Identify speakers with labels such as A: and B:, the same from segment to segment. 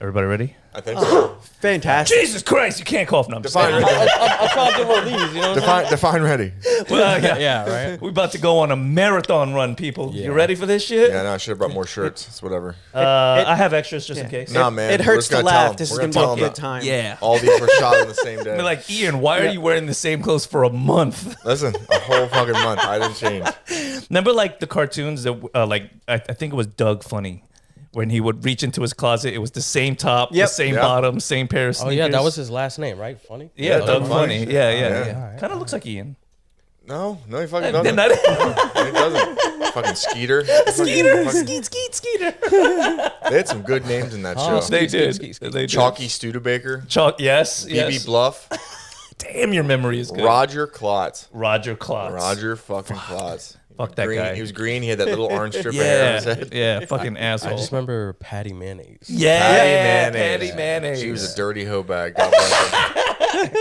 A: Everybody ready?
B: I think so.
C: Fantastic.
A: Jesus Christ, you can't cough. No, I'm just
B: Define
A: kidding.
B: ready.
D: I tried to do one of these, you know what I'm
B: Define ready.
A: Well, yeah.
D: Yeah, right?
A: We're about to go on a marathon run, people.
D: Yeah.
A: You ready for this shit?
B: Yeah, no, I should have brought more shirts. It's whatever.
A: I have extras just in case.
B: Nah, man.
C: It
B: we're
C: hurts
B: just
C: to
B: gonna
C: laugh.
B: tell 'em.
C: This is
B: We're
C: going to be a
B: tell 'em
C: good
B: that
C: time.
A: Yeah.
B: all these were shot on the same day.
A: I'd be like, Ian, why are you wearing the same clothes for a month?
B: Listen, a whole fucking month. I didn't change.
A: Remember, like the cartoons that, I think it was Doug Funny, when he would reach into his closet. It was the same top, the
C: Yep.
A: same
B: Yeah.
A: bottom, same pair of
D: Oh,
A: sneakers.
D: yeah, that was his last name, right? Funny?
A: Yeah,
B: Yeah,
A: Doug
B: Doug
A: Funny.
B: Funny.
A: Yeah.
B: Yeah.
A: Kind of looks like Ian.
B: No, he fucking
A: They're
B: doesn't.
A: not-
B: He doesn't. Fucking Skeeter.
A: Skeeter,
B: Fucking-
A: Skeeter.
B: They had some good names in that show.
A: They did.
D: Skeet.
A: They did.
B: Chalky Studebaker.
A: Chalk. Yes.
B: BB
A: Yes.
B: Bluff.
A: Damn, your memory is good.
B: Roger Klotz.
A: Roger Klotz.
B: Roger fucking Klotz.
A: Fuck that
B: Green.
A: guy.
B: He was green. He had that little orange strip of hair on his
A: Yeah.
B: head.
A: Yeah. Fucking asshole.
D: I just remember Patty Mayonnaise.
A: Yeah.
B: Patty
A: Patty mayonnaise.
B: She was a dirty hoe bag. God bless her.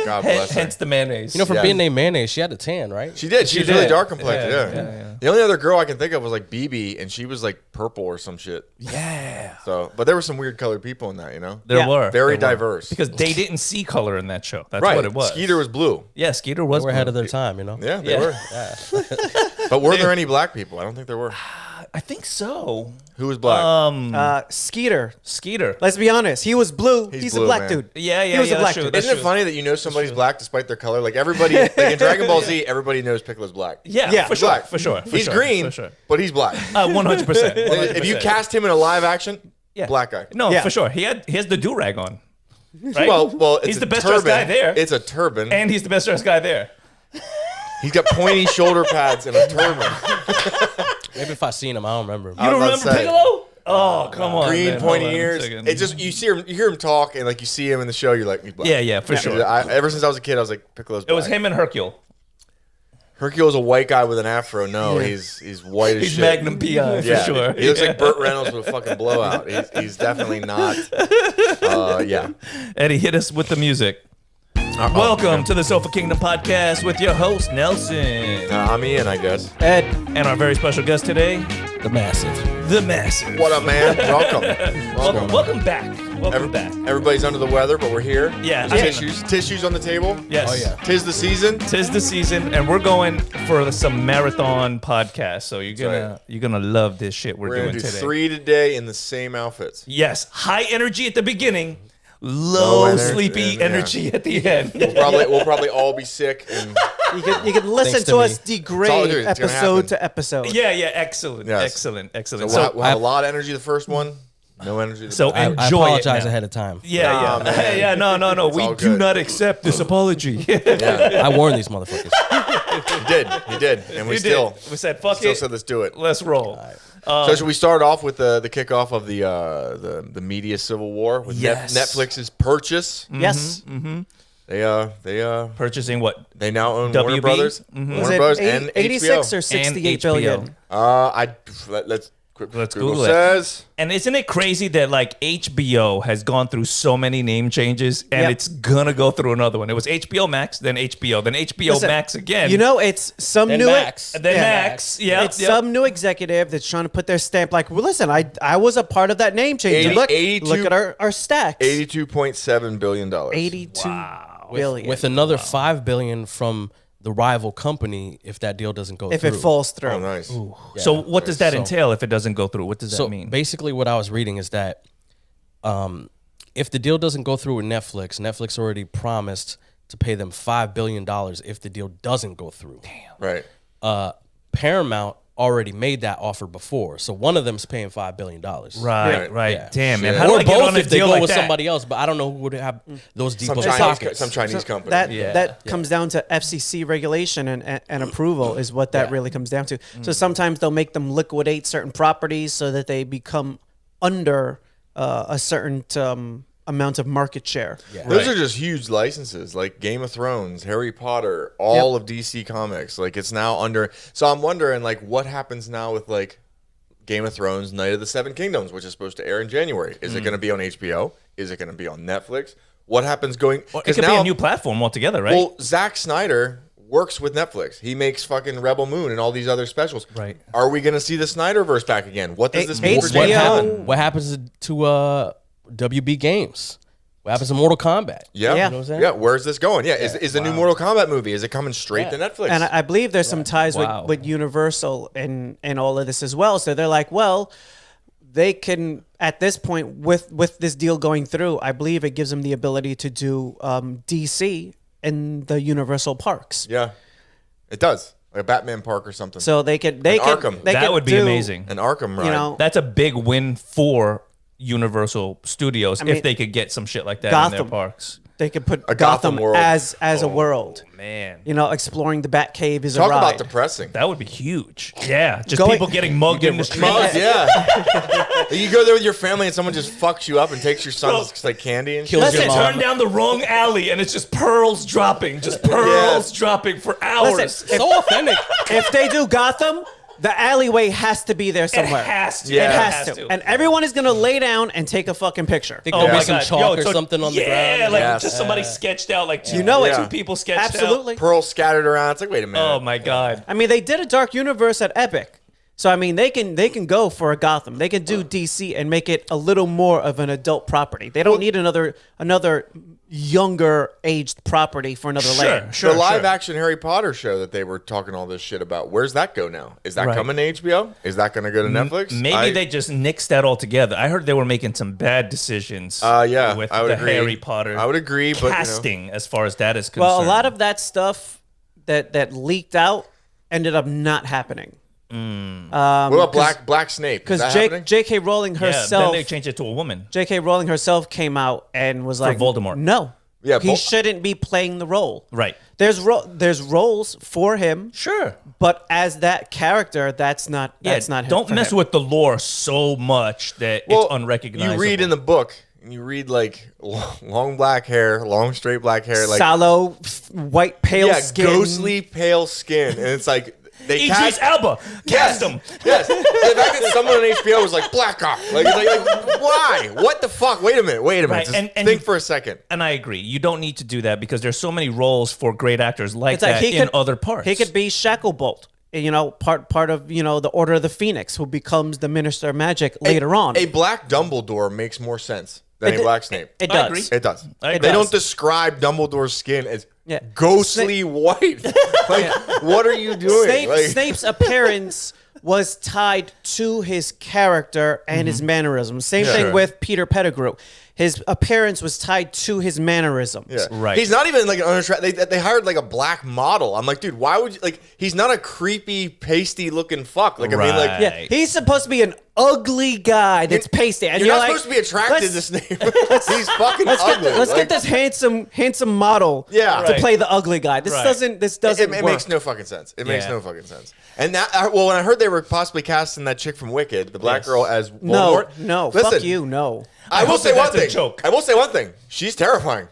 B: God bless her.
A: Hence the mayonnaise.
D: You know, for
B: Yeah.
D: being named Mayonnaise, she had a tan, right?
B: She did. She was really dark complected.
A: Yeah,
B: Yeah,
A: yeah.
B: The only other girl I can think of was like BB, and she was like purple or some shit.
A: Yeah.
B: So, but there were some weird colored people in that, you know.
A: There
C: Yeah.
A: were.
B: Very
A: There were.
B: diverse.
A: Because they didn't see color in that show. That's
B: right.
A: what it was.
B: Skeeter was blue.
A: Yeah, Skeeter was.
D: We're ahead
A: blue.
D: of their time, you know?
B: Yeah, they
A: Yeah.
B: were. But were there any black people? I don't think there were.
A: I think so.
B: Who was black?
C: Skeeter.
A: Skeeter.
C: Let's be honest. He was blue. He's
B: blue,
C: a black
B: man.
C: dude.
A: Yeah,
C: He was a black
A: that's true.
C: dude.
A: That's
B: Isn't it
A: true.
B: funny that you know somebody's black despite their color? Like everybody, like in Dragon Ball Z, everybody knows Piccolo's black.
A: Yeah,
C: Yeah.
A: for sure.
B: Black.
A: For sure.
B: He's green,
A: For sure.
B: but he's black.
A: 100%.
B: If you cast him in a live action,
A: Yeah.
B: black guy.
A: No,
C: Yeah.
A: for sure. He has the do-rag on. Right?
B: Well, it's
A: he's
B: a
A: the best
B: turban.
A: dressed guy there.
B: It's a turban.
A: And he's the best dressed guy there.
B: He's got pointy shoulder pads and a turban.
D: Maybe if I seen him, I don't remember him.
A: You don't
B: was about
A: remember
B: to say.
A: Piccolo? Oh, come on.
B: Green
A: man.
B: pointy
A: Hold on a
B: ears.
A: second.
B: It just you hear him talk and like you see him in the show, you're like, he's black.
A: Yeah, for sure.
B: Ever since I was a kid, I was like, Piccolo's black.
A: It was him and Hercule.
B: Hercule's a white guy with an afro. No, he's white as
A: He's
B: shit.
A: Magnum PI, for
B: Yeah,
A: sure.
B: he looks like Burt Reynolds with a fucking blowout. He's definitely not. Yeah.
A: Eddie, hit us with the music. Welcome to the Sofa Kingdom podcast with your host, Nelson.
B: I'm Ian, I guess.
C: Ed.
A: And our very special guest today,
D: The Massive.
A: the Massive.
B: What up, man? Welcome.
A: Welcome back. Welcome back.
B: Everybody's under the weather, but we're here.
A: Yeah,
B: There's
A: I mean-
B: tissues on the table.
A: Yes.
D: Oh, yeah.
B: Tis the season.
A: Tis the season, and we're going for some marathon podcast. So you're gonna love this shit we're
B: We're
A: doing
B: gonna do
A: today.
B: 3 today in the same outfits.
A: Yes, high energy at the beginning, low
B: energy,
A: sleepy
B: yeah.
A: energy at the end.
B: We'll probably all be sick. And
C: You can listen
D: Thanks
C: to
D: to
C: us
D: me.
B: It's all
C: degrade
B: good. It's gonna
C: episode
B: happen.
C: to episode.
A: Yeah, excellent,
B: Yes.
A: excellent.
B: we'll,
A: So,
B: we'll have a lot of energy the first one. No energy. The
A: so
D: I
A: enjoy
D: apologize
A: it now.
D: ahead of time.
A: Yeah,
B: Nah, man.
A: yeah, no.
B: all
A: We do
B: good.
A: not accept this apology.
B: yeah,
D: I warned these motherfuckers.
B: he did, and we
A: We
B: still
A: did. We said, fuck
B: still
A: it.
B: said let's do it.
A: Let's roll.
B: So should we start off with the kickoff of the media civil war with
A: Yes.
B: Netflix's purchase?
C: Yes.
B: They
A: Purchasing what?
B: they now own Warner
A: WB?
B: Brothers,
C: Was
B: Warner
C: it
B: Brothers,
C: 80,
B: and
C: 86
B: HBO.
C: or 68
A: HBO.
C: billion?
A: Let's
B: Google
A: Google it.
B: says.
A: And isn't it crazy that like HBO has gone through so many name changes and
C: Yep.
A: it's gonna go through another one? It was HBO Max, then HBO, then HBO
C: Listen,
A: Max again.
C: You know, it's some
D: Then
C: new
D: Max.
A: and then
C: Yeah.
A: Max. Yeah,
C: It's some new executive that's trying to put their stamp. Like, well, listen, I was a part of that name change.
B: 80
C: Look,
B: 82
C: look at our stacks.
B: $82.7 billion.
C: 82 billion.
D: With another $5 billion from the rival company if that deal doesn't go
C: if
D: through.
C: it falls through.
B: Oh, nice.
A: So what does that
D: So-
A: entail if it doesn't go through? What does
D: So
A: that mean?
D: basically, what I was reading is that if the deal doesn't go through with Netflix already promised to pay them $5 billion if the deal doesn't go through.
B: Right.
D: Paramount already made that offer before, so one of them's paying $5 billion.
A: Right.
D: Yeah.
A: Damn, man.
B: Shit.
A: How do
D: Or
A: I get on
D: both
A: a
D: if they
A: deal
D: go
A: like
D: with
A: that?
D: somebody else, but I don't know who would have those deep
B: Some
D: of
B: Chinese,
D: pockets.
B: some Chinese company.
C: That
A: Yeah.
C: that comes down to FCC regulation and approval is what that really comes down to. So sometimes they'll make them liquidate certain properties so that they become under a certain amount of market share.
B: Those are just huge licenses, like Game of Thrones, Harry Potter, all of DC Comics. Like it's now under. So I'm wondering, like, what happens now with like Game of Thrones, Night of the Seven Kingdoms, which is supposed to air in January. Is it going to be on HBO? Is it going to be on Netflix? What happens going?
A: Well, it could be a new platform altogether, right?
B: Well, Zack Snyder works with Netflix. He makes fucking Rebel Moon and all these other specials.
A: Right.
B: Are we going to see the Snyderverse back again? What does this mean for
C: HBO
B: James Gunn?
D: What happens to WB Games. What happens in Mortal Kombat?
B: Yeah.
C: Yeah.
D: You know what I'm saying?
B: Yeah, where's this going? Yeah, is the new Mortal Kombat movie, is it coming straight to Netflix?
C: And I believe there's some ties
A: Wow.
C: with Universal and all of this as well. So they're like, well, they can at this point with this deal going through. I believe it gives them the ability to do DC in the Universal parks.
B: Yeah, it does. Like a Batman Park or something.
C: So they could
B: An
C: they could
B: Arkham.
C: they
A: That
C: could
A: would be
C: do,
A: amazing.
B: An Arkham ride.
C: You know,
A: That's a big win for Universal Studios
C: mean,
A: if they could get some shit like that in
C: Gotham.
A: their parks.
C: they could put
B: A Gotham world.
C: as a world.
A: Man,
C: You know, exploring the Batcave is
B: Talk
C: a ride.
B: about depressing.
A: that would be huge. Yeah, just
C: Going-
A: people getting mugged in the street.
B: Mugs, yeah. You go there with your family and someone just fucks you up and takes your son's like candy and shit.
D: Kills
A: Let's
D: your
A: turn
D: mom.
A: down the wrong alley and it's just pearls dropping, just pearls dropping for hours.
C: Listen,
D: So authentic.
C: If they do Gotham, the alleyway has to be there
A: it
C: somewhere.
A: has to.
B: Yeah.
C: It has to. And everyone is gonna lay down and take a fucking picture.
D: Think
A: Oh
D: there'll
A: my
D: be some
A: God.
D: chalk or
A: so-
D: something on the
A: Yeah,
D: ground.
A: like
B: Yes.
A: just somebody sketched out, like two,
C: You know it.
B: Yeah.
A: two people sketched
C: Absolutely.
B: Pearls scattered around. It's like, wait a minute.
A: out. Oh my God.
C: I mean, they did a Dark Universe at Epic. So I mean, they can go for a Gotham. They can do DC and make it a little more of an adult property. They don't need another younger aged property for another lane.
A: Sure,
B: the live
A: sure.
B: action Harry Potter show that they were talking all this shit about, where's that go now? Is that
A: Right.
B: coming to HBO? Is that going to go to Netflix?
A: Maybe they just nixed that altogether. I heard they were making some bad decisions.
B: Yeah,
A: with
B: I would
A: the
B: agree.
A: Harry Potter.
B: I would agree, but
A: casting as far as that is concerned.
C: Well, a lot of that stuff that leaked out ended up not happening.
B: what about Black Snape? Is
C: Because
B: that happening?
C: J.K. Rowling
A: yeah, then
C: herself,
A: they changed it to a woman.
C: J.K. Rowling herself came out and was like,
A: Voldemort.
C: No,
B: Yeah,
C: he shouldn't be playing the role.
A: Right.
C: There's roles for him,
A: Sure.
C: but as that character, that's not him.
A: Don't
C: for
A: mess
C: him.
A: with the lore so much that it's unrecognizable.
B: You read in the book, and you read like long black hair, long straight black hair, like
C: sallow, white, pale skin,
B: ghostly pale skin, and it's like they
A: Idris Elba. Cast him.
B: Yes, the fact that someone on HBO was like black guy, like, it's like why? What the fuck? Wait a minute.
A: Right,
B: Just
A: and
B: think
A: you-
B: for a second.
A: And I agree. You don't need to do that because there's so many roles for great actors like
C: It's like
A: that
C: he
A: in
C: could-
A: other parts.
C: He could be Shacklebolt, you know, part of the Order of the Phoenix, who becomes the Minister of Magic later on.
B: A black Dumbledore makes more sense than a black Snape.
C: It
A: I
C: does.
A: agree.
B: It does.
A: It
B: They
A: does.
B: don't describe Dumbledore's skin as
C: Yeah.
B: ghostly white. Like, what are you doing? Like-
C: Snape's appearance was tied to his character and his mannerisms. Same thing
B: Sure.
C: with Peter Pettigrew. His appearance was tied to his mannerisms.
B: Yeah.
A: Right.
B: He's not even like an unattractive. They hired like a black model. I'm like, dude, why would you like? He's not a creepy, pasty looking fuck. Like, I mean, like,
A: Right.
C: Yeah, he's supposed to be an ugly guy that's pasty, and
B: you're
C: you're
B: not
C: like,
B: supposed to be attracted to
C: let's-
B: Snape. He's fucking ugly.
C: Let's
B: Like,
C: get this handsome model
B: Yeah.
C: to
B: Right.
C: play the ugly guy. This
A: Right.
C: doesn't
B: It
C: work.
B: makes no fucking sense. It makes
A: Yeah.
B: no fucking sense. And that, well, when I heard they were possibly casting that chick from Wicked, the black
A: Yes.
B: girl, as
C: No,
B: Voldemort,
C: no,
B: listen,
C: fuck you, no.
B: I will
A: hope
B: say
A: that
B: one
A: that's a
B: thing.
A: joke.
B: I will say one thing. She's terrifying.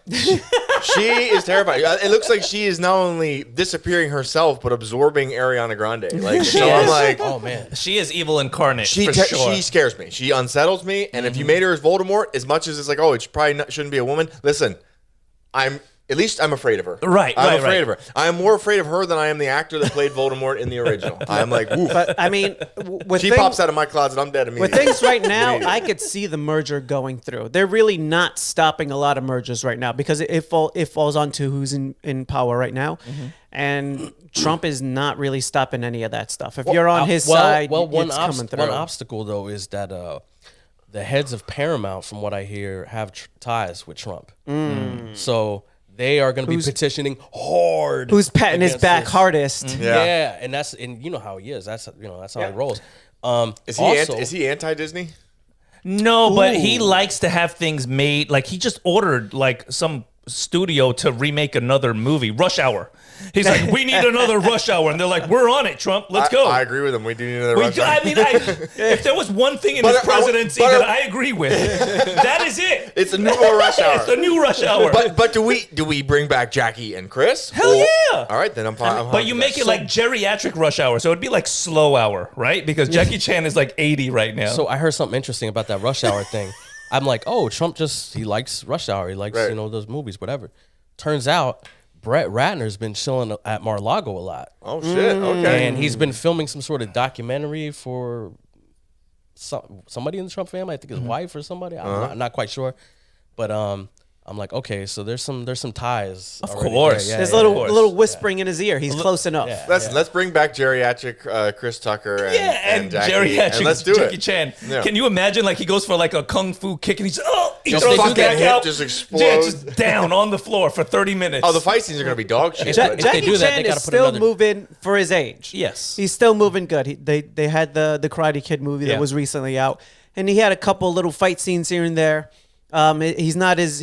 B: She is terrifying. It looks like she is not only disappearing herself, but absorbing Ariana Grande. Like, so I'm
A: is.
B: like,
D: Oh man.
A: She is evil incarnate
B: she
A: for sure.
B: she scares me. She unsettles me. And if you made her as Voldemort, as much as it's like, oh, it probably shouldn't be a woman. Listen, at least I'm afraid of her.
A: Right,
B: I'm
A: right,
B: afraid
A: right.
B: of her. I am more afraid of her than I am the actor that played Voldemort in the original. I'm like, woof.
C: But I mean, with
B: She pops out of my closet. I'm dead
C: with
B: immediately.
C: things right now, I could see the merger going through. They're really not stopping a lot of mergers right now because it falls onto who's in power right now, and Trump is not really stopping any of that stuff. If you're on his side,
D: one
C: it's coming through.
D: one obstacle though is that the heads of Paramount, from what I hear, have ties with Trump. So they are going to be petitioning hard.
C: Who's patting his
D: against
C: back
D: this.
C: hardest?
B: Yeah.
D: And you know how he is. That's how he rolls.
B: Is
D: Also-
B: he anti Disney?
A: No, but he likes to have things made. Like he just ordered like some studio to remake another movie, Rush Hour. He's like, we need another Rush Hour, and they're like, we're on it, Trump. Let's go.
B: I agree with him. We do need another
A: We
B: Rush
A: do,
B: Hour.
A: I mean, if there was one thing in
B: But
A: his
B: I-
A: presidency
B: but I-
A: that I agree with, that is it.
B: It's a new Rush Hour.
A: It's the new Rush Hour.
B: But do we bring back Jackie and Chris?
A: Hell
B: Or-
A: yeah.
B: All right, then I'm fine. I'm
A: But
B: fine
A: you
B: with
A: make
B: that.
A: it like geriatric Rush Hour, so it'd be like slow hour, right? Because Jackie Chan is like 80 right now.
D: So I heard something interesting about that Rush Hour thing. I'm like, oh, Trump he likes Rush Hour. He likes,
B: Right.
D: those movies, whatever. Turns out Brett Ratner's been chilling at Mar-a-Lago a lot.
B: Oh shit. Okay.
D: And he's been filming some sort of documentary for somebody in the Trump family. I think his wife or somebody. I'm not quite sure, but I'm like, okay, so there's some ties.
A: Of
D: already.
A: course.
D: Yeah,
C: There's
D: yeah,
C: a
A: of
C: little
A: course.
C: little whispering in his ear. He's close enough.
D: Yeah.
B: Let's bring back geriatric Chris Tucker and,
A: And
B: Jackie,
A: geriatric
B: and let's do
A: Jackie
B: it.
A: Chan.
B: Yeah.
A: Can you imagine like he goes for like a kung fu kick and he's he
D: Just
A: throws
D: they
A: his
D: do that.
A: back
B: Hip
A: out,
B: just
A: yeah,
B: explodes.
A: just down on the floor for 30 minutes.
B: Oh, the fight scenes are gonna be dog shit.
C: Ja-
B: but-
D: they
C: Jackie
D: do that,
C: Chan
D: they
C: is
D: gotta put
C: still
D: another-
C: moving for his age.
A: Yes.
C: He's still moving good. They had the Karate Kid movie
A: Yeah.
C: that was recently out, and he had a couple little fight scenes here and there. He's not as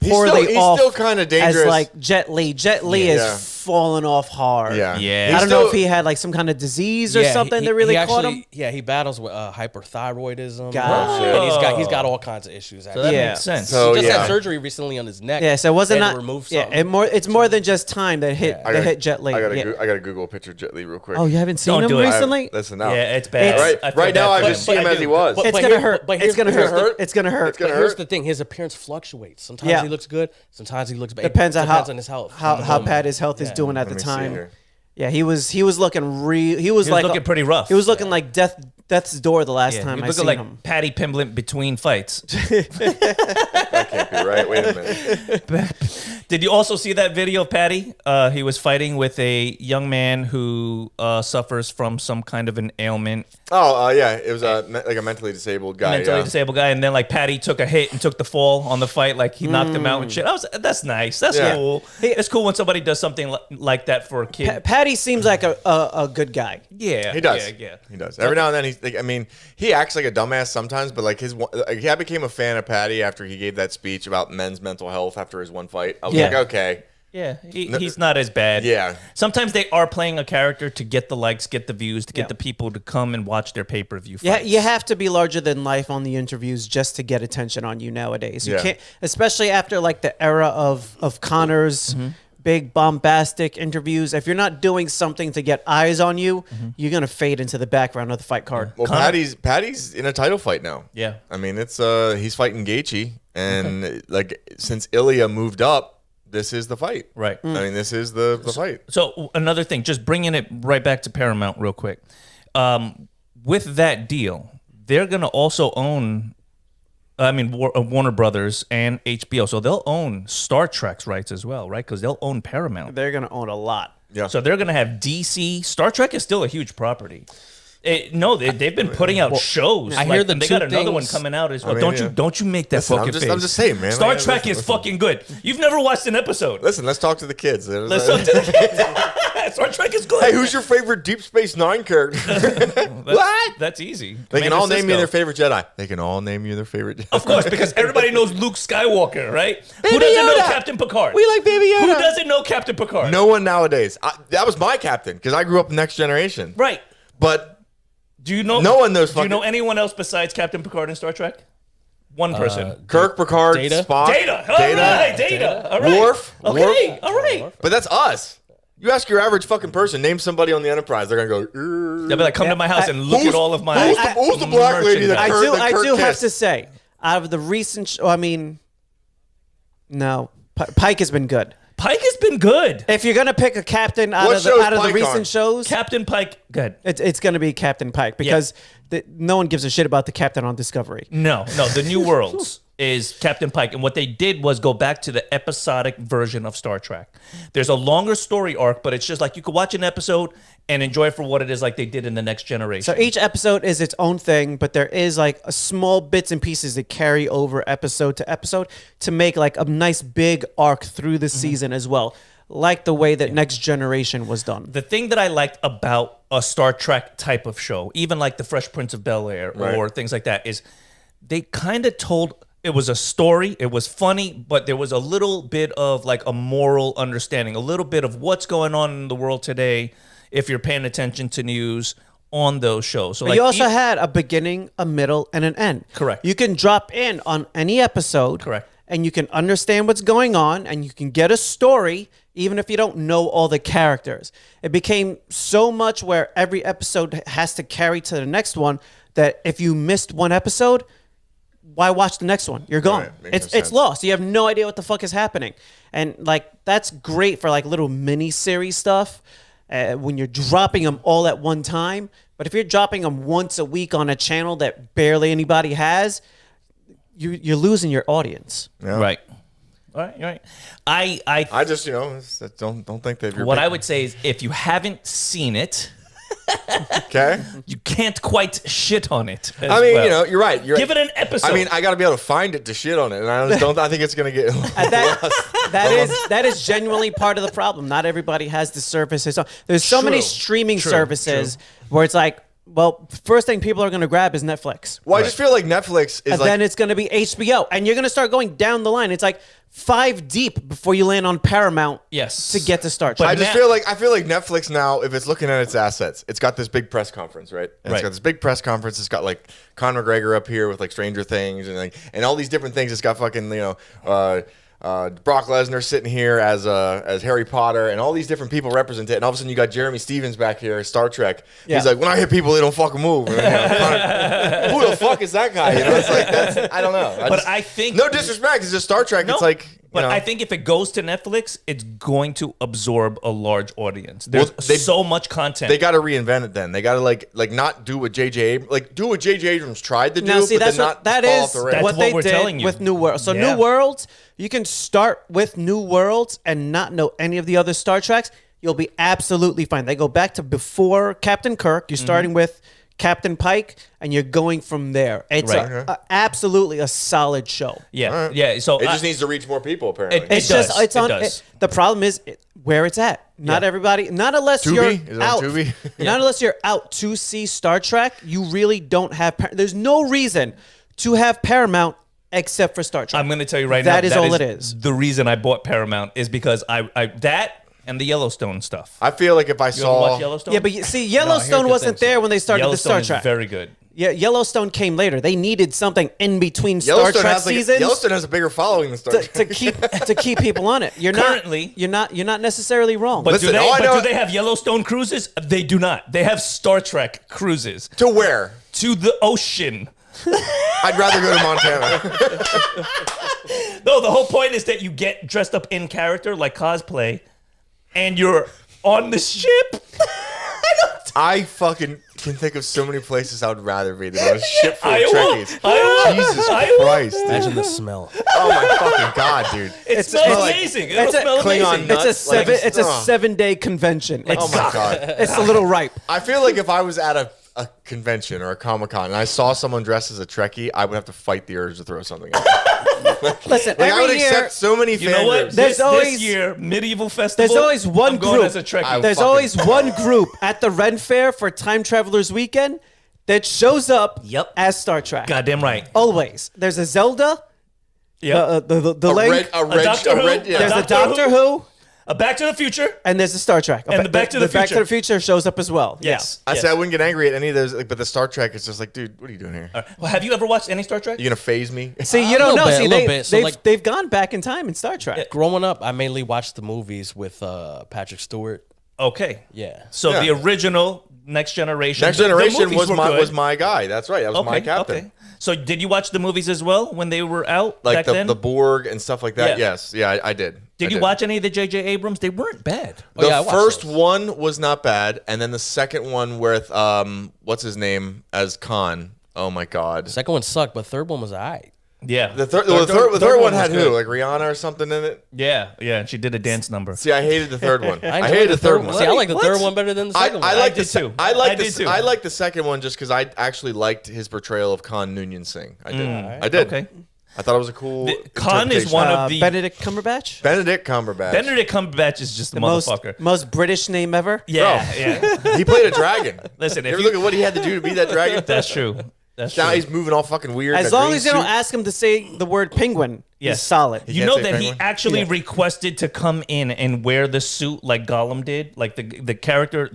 C: poorly
B: he's
C: off
B: still kinda dangerous.
C: as like Jet Li. Jet Li
B: Yeah.
C: is falling off hard.
B: Yeah.
A: Yeah.
B: He's
C: I don't know
B: still-
C: if he had like some kind of disease or
D: Yeah,
C: something
D: he-
C: that really
D: he
C: caught
D: actually-
C: him.
D: Yeah, he battles with hyperthyroidism.
C: Gotcha.
D: And he's got all kinds of issues.
A: So
D: Actually.
A: that
C: Yeah.
A: makes sense.
B: So-
D: He just
B: yeah.
D: had surgery recently on his neck.
C: Yeah, so it wasn't
D: They had
C: not
D: to remove
C: yeah,
D: something.
C: it's more than just time that hit
B: I
C: that
B: gotta-
C: hit Jet Li.
B: I gotta,
C: Yeah.
B: I gotta Google a picture of Jet Li real quick.
C: Oh, you haven't seen
A: Don't
C: him
A: do it.
C: recently?
B: Listen now.
A: Yeah, it's bad.
B: Right-
A: I feel
B: right now
A: bad
B: I
A: for
B: just
A: him.
B: see him as he was.
D: But
C: It's gonna
D: here-
C: hurt.
D: but
C: It's
D: here's-
C: gonna
D: here's
C: hurt.
D: the-
C: It's gonna hurt.
B: gonna
D: But here's
B: hurt.
D: the thing: his appearance fluctuates. Sometimes
C: Yeah.
D: he looks good. Sometimes he looks bad.
C: Depends on
D: on his health.
C: how bad his health is doing at the
B: me see
C: time.
B: here.
C: Yeah, he was looking he was like
A: looking pretty rough.
C: He was looking like death's door the last
A: Yeah,
C: time
A: you're
C: I
A: looking
C: seen
A: like
C: him.
A: Patty Pimblett between fights.
B: That can't be right. Wait a minute.
A: Did you also see that video of Patty? He was fighting with a young man who suffers from some kind of an ailment,
B: Oh, yeah. It was like a mentally disabled guy.
A: mentally
B: yeah.
A: disabled guy, and then like Patty took a hit and took the fall on the fight, like he knocked him out and shit. That's nice. That's
B: Yeah.
A: cool. It's cool when somebody does something like that for a kid.
C: Patty seems like a good guy.
A: Yeah,
B: He does.
A: Yeah.
B: He does. Every now and then, he's like, I mean, he acts like a dumbass sometimes, but like I became a fan of Patty after he gave that speech about men's mental health after his one fight. I was
C: Yeah.
B: like, okay.
A: Yeah, he's not as bad.
B: Yeah.
A: Sometimes they are playing a character to get the likes, get the views, to get
C: Yeah.
A: the people to come and watch their pay-per-view
C: Yeah,
A: fights.
C: you have to be larger than life on the interviews just to get attention on you nowadays. You
B: Yeah.
C: can't, especially after like the era of Connor's big bombastic interviews. If you're not doing something to get eyes on you, you're gonna fade into the background of the fight card.
B: Well,
A: Conor-
B: Patty's in a title fight now.
A: Yeah.
B: I mean, it's he's fighting Gaethje, and like since Ilya moved up, this is the fight.
A: Right.
B: I mean, this is the fight.
A: So another thing, just bringing it right back to Paramount real quick. With that deal, they're going to also own, Warner Brothers and HBO. So they'll own Star Trek's rights as well, right? Because they'll own Paramount.
C: They're gonna own a lot.
B: Yeah.
A: So they're going to have DC. Star Trek is still a huge property. They've been putting out shows.
D: I hear the
A: they
D: two
A: got another one
D: things-
A: coming out as well.
B: mean, yeah.
A: Don't you make that
B: Listen,
A: fucking face.
B: I'm just saying, man.
A: Star
B: Like,
A: Trek is
B: listen.
A: fucking good. You've never watched an episode.
B: Listen, let's talk to the kids.
A: Let's talk to the kids. Star Trek is good.
B: Hey, who's your favorite Deep Space Nine character?
A: What? That's easy.
B: They can
A: Commander
B: all name you
A: Sisko.
B: their favorite Jedi. They can all name you their favorite Jedi.
A: Of course, because everybody knows Luke Skywalker, right? Who doesn't know
B: Yoda.
A: Captain Picard?
B: We like Baby Yoda.
A: Who doesn't know Captain Picard?
B: No one nowadays. That was my captain because I grew up Next Generation.
A: Right.
B: But
A: Do you know?
B: No one knows
A: Do you know
B: fucking-
A: anyone else besides Captain Picard in Star Trek? One person.
B: Kirk, Picard,
D: Data?
B: Spock,
A: Data. All right, Data. All right.
B: Worf.
A: Okay.
B: Worf.
A: All right.
B: But that's us. You ask your average fucking person, name somebody on the Enterprise, they're gonna go.
A: They'll be like, come to my house and look at all of my.
B: who's the black lady that
A: merchandise.
B: Kirk-
C: I do have
B: kissed?
C: to say, out of the recent, no, Pike has been good.
A: Pike has been good.
C: If you're gonna pick a captain out
B: What
C: of
B: show's
C: the
B: Pike
C: recent
B: on?
C: shows,
A: Captain Pike, good.
C: it's gonna be Captain Pike because no one gives a shit about the captain on Discovery.
A: No, the New Worlds is Captain Pike. And what they did was go back to the episodic version of Star Trek. There's a longer story arc, but it's just like you could watch an episode and enjoy it for what it is like they did in The Next Generation.
C: So each episode is its own thing, but there is like a small bits and pieces that carry over episode to episode to make like a nice big arc through the season as well, like the way that Next Generation was done.
A: The thing that I liked about a Star Trek type of show, even like The Fresh Prince of Bel-Air or things like that, is they kind of told... It was a story. It was funny, but there was a little bit of like a moral understanding, a little bit of what's going on in the world today if you're paying attention to news on those shows. So
C: But
A: like
C: you also had a beginning, a middle, and an end.
A: Correct.
C: You can drop in on any episode.
A: Correct.
C: And you can understand what's going on, and you can get a story even if you don't know all the characters. It became so much where every episode has to carry to the next one that if you missed one episode, why watch the next one? You're gone.
B: Right, makes
C: It's
B: no
C: it's
B: sense.
C: lost. You have no idea what the fuck is happening, and like that's great for like little mini series stuff when you're dropping them all at one time. But if you're dropping them once a week on a channel that barely anybody has, you're losing your audience.
B: Yeah.
A: Right. All right. You're right. I
B: just don't think that you're
A: what I would say is if you haven't seen it,
B: okay.
A: you can't quite shit on it. As
B: I mean,
A: well.
B: you're right.
A: Give it an episode.
B: I mean, I got to be able to find it to shit on it, and I just don't. I think it's gonna get.
C: That is genuinely part of the problem. Not everybody has the services. There's so many streaming services where it's like, well, first thing people are going to grab is Netflix.
B: Well, I just feel like Netflix is
C: And then it's going to be HBO. And you're going to start going down the line. It's like 5 deep before you land on Paramount
A: Yes.
C: to get to Star Trek.
B: I just feel like Netflix now, if it's looking at its assets, it's got this big press conference, right? And It's got this big press conference. It's got like Conor McGregor up here with like Stranger Things and all these different things. It's got fucking Brock Lesnar sitting here as Harry Potter and all these different people represented. And all of a sudden you got Jeremy Stevens back here, Star Trek.
C: Yeah.
B: He's like, when I hit people, they don't fucking move. And, who the fuck is that guy? It's like I don't know.
A: I think
B: no disrespect. It's just Star Trek.
A: No,
B: It's like.
A: But I think if it goes to Netflix, it's going to absorb a large audience. There's so much content.
B: They got to reinvent it. Then they got to like not do what do what JJ Abrams tried to do.
C: Now, see,
B: but
C: that's
B: then
C: what
B: not
C: that
B: fall
C: is.
B: off the rails.
A: That's
C: What
A: what
C: they
A: we're
C: did
A: telling you.
C: with New Worlds. So
A: Yeah.
C: New Worlds, you can start with New Worlds and not know any of the other Star Treks. You'll be absolutely fine. They go back to before Captain Kirk. You're starting with Captain Pike, and you're going from there. It's absolutely a solid show.
A: Yeah, yeah. So
B: It just needs to reach more people. Apparently,
A: It does.
C: It's on.
A: It does.
C: The problem is where it's at. Not everybody. Not unless
B: Tubi?
C: you're
B: Is it on
C: out.
B: Tubi?
C: Not unless you're out to see Star Trek. You really don't have. There's no reason to have Paramount except for Star Trek.
A: I'm going to tell you right now.
C: That is all it is.
A: The reason I bought Paramount is because I that and the Yellowstone stuff.
B: I feel like if I
A: You ever
B: saw
A: watch Yellowstone?
C: Yeah, but see, Yellowstone
D: good
C: wasn't
D: things.
C: there when they started
A: Yellowstone
C: the Star Trek.
A: is very good.
C: Yeah, Yellowstone came later. They needed something in between Star
B: Yellowstone
C: Trek
B: has
C: seasons
B: Yellowstone has a bigger following than Star Trek.
C: to keep people on it.
A: Currently-
C: you're not necessarily wrong.
A: But,
B: Listen, all I know-
A: do they have Yellowstone cruises? They do not. They have Star Trek cruises
B: To where?
A: to the ocean.
B: I'd rather go to Montana.
A: No, the whole point is that you get dressed up in character like cosplay, and you're on the ship.
B: I fucking can think of so many places I would rather be than on a ship full of
A: Iowa.
B: Trekkies.
A: Iowa.
B: Jesus
A: Iowa.
B: Christ, dude.
D: Imagine the smell.
B: Oh my fucking god, dude.
A: It smells
B: like-
A: amazing. It'll
C: it's a
A: smell
B: Klingon
A: amazing.
B: nut.
C: it's a
B: Like,
C: seven. It's a
B: ugh.
C: 7-day convention.
B: Oh my god.
C: It's a little ripe.
B: I feel like if I was at a convention or a Comic-Con and I saw someone dressed as a Trekkie, I would have to fight the urge to throw something at them.
C: Listen,
B: Like, I would
C: every year
B: accept so many
A: You know what?
B: fans.
C: There's
A: This
C: always-
A: year medieval festival.
C: there's always one
A: I'm going
C: group.
A: as a Trekkie.
B: I-
C: There's
B: fucking-
C: always one group at the Ren Fair for Time Travelers Weekend that shows up
A: Yep.
C: as Star Trek.
A: Goddamn right.
C: Always. There's a Zelda.
A: Yeah.
C: The Link.
A: Doctor Who.
B: yeah.
C: There's a
A: Doctor
C: Doctor Who.
A: A Back to the Future.
C: And there's a Star Trek.
A: And the Back to the
C: Back to
A: Future.
C: the Future shows up as well.
A: Yes.
B: I
A: yes.
B: said I wouldn't get angry at any of those, but the Star Trek is just like, dude, what are you doing here?
A: Well, have you ever watched any Star Trek?
B: You gonna phase me?
C: See, you don't
D: little
C: know.
D: bit,
C: See,
D: a little bit. So,
C: they've gone back in time in Star Trek.
D: Growing up, I mainly watched the movies with Patrick Stewart.
A: Okay.
D: Yeah.
A: So
B: Yeah.
A: the original Next Generation.
B: Next
A: the
B: Generation
A: movies were good.
B: was my guy. That's right. That was my captain.
A: Okay. So did you watch the movies as well when they were out
B: Like
A: back then?
B: the Borg and stuff like that.
A: Yeah.
B: Yes. Yeah, I did.
A: Did
B: I
A: you watch any of the J.J. Abrams? They weren't bad.
D: Oh, yeah, I
B: The
D: watched
B: first
D: those.
B: one was not bad, and then the second one with what's his name as Khan. Oh my god.
D: Second one sucked, but third one was alright.
A: Yeah.
B: The third one had
A: was
B: who?
A: good.
B: Like Rihanna or something in it.
A: Yeah, and she did a dance number.
B: See, I hated the third one. I
D: enjoyed
B: hated the third one.
D: See, I like the
A: What?
D: third one better than the second one.
B: I like
A: did too. I did too.
B: I like the second one just because I actually liked his portrayal of Khan Noonien Singh. I did. I did.
A: Okay.
B: I thought it was a cool.
A: Khan is
B: interpretation.
A: one of the
C: Benedict Cumberbatch.
B: Benedict Cumberbatch.
A: Benedict Cumberbatch is just a
C: The most
A: motherfucker.
C: British name ever.
A: Yeah, yeah.
B: He played a dragon.
A: Listen,
B: You
A: if
B: ever
A: you,
B: look at what he had to do to be that dragon?
A: that's true. That's
B: Now
A: true.
B: he's moving all fucking weird.
C: As
B: that
C: long
B: green
C: as you don't
B: suit.
C: ask him to say the word penguin,
A: Yes.
C: he's solid.
A: You
B: can't
A: know
B: say
A: that he
B: penguin?
A: actually requested to come in and wear the suit like Gollum did, like the character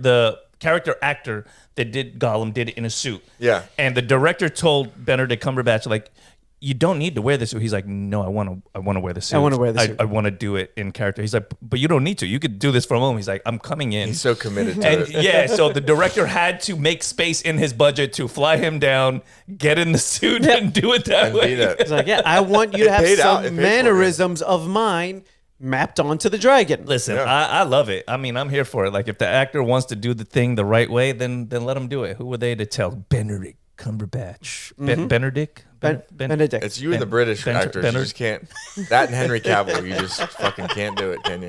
A: actor that did Gollum did it in a suit.
B: Yeah.
A: And the director told Benedict Cumberbatch like, you don't need to wear this suit. He's like, no, I want to wear the suit.
C: I wanna wear the suit.
A: I want to do it in character. He's like, but you don't need to. You could do this from home. He's like, I'm coming in.
B: He's so committed to
A: And
B: it.
A: yeah, so the director had to make space in his budget to fly him down, get in the suit, and do it that
B: And
A: way.
B: be that.
C: He's like, yeah, I want you to have
B: paid out. It
C: some
B: paid for it.
C: mannerisms of mine mapped onto the dragon.
A: Listen,
B: Yeah.
A: I love it. I mean, I'm here for it. Like, if the actor wants to do the thing the right way, then let him do it. Who were they to tell? Benedict Cumberbatch. Benedict?
C: Benedict.
B: It's you and the British
A: Ben-
B: actors.
A: Benner-
B: You just can't. That and Henry Cavill, you just fucking can't do it, can you?